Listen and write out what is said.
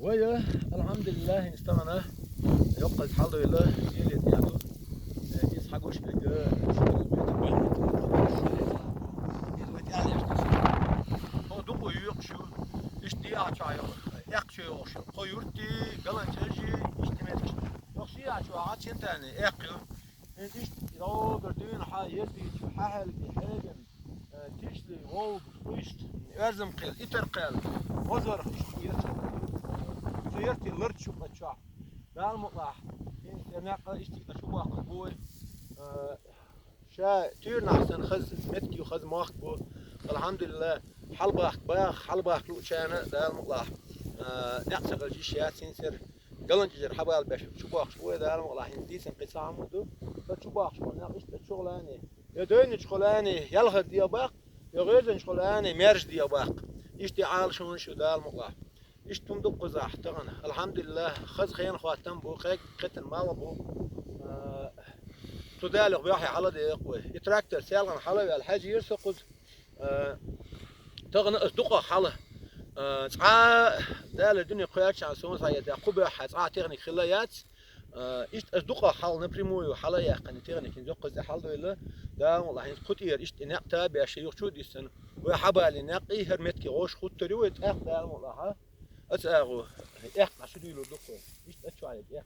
ويا الحمد لله استغنى يقص حاله له يلي يعني يسحق وش بقى o dubu yok şu işte açıyor yakıyor şu koyurtu galançacı işte metr yok şey açıyor açın tane yakıyor işte o gördüğün hayır bir hal bir hagen تشلي وو بشويشت لازم قيل إتر قيل وزر إشتي يرتي سيرتي لرت شو بتشاع دال مطلع إن سناق إشتي أشوفه قبوي شا تير نحسن خز متكي وخز ماخ بو الحمد لله حلبة حلبة لو شانا دال مطلع نقصق الجيشات سنسر قلن تجر حبال باش شو باخ شوي دال مطلع هندي سنقسام ودو شو باخ شو ناقش شغلاني يدين شغلاني يلغى دياباق يغيزن شغلاني ميرج دياباق إشتي عال شون شو دال مطلع إيش تمدق قزاح تغنى الحمد لله خز خين خواتم بو خيك قتل مال بو تدالغ بيحي حلا دي قوي يتراكتر سيالغن حلا الحاج يرسقز تغنى اصدقا حلا تسعى دال الدنيا قيادش عن سون سايد قبح تسعى تغني خلايات إيش أصدقاء حال نبريمو حلا يقني تغني كن زق زي حال دويلا دا والله هين قطير إيش نقطة بيش يخشوا ديسن وحبالي نقي هرمتك غوش خد تريوت أخ دا والله ها أتأغو أخ عشان يلو دكتور إيش أشوف عليك أخ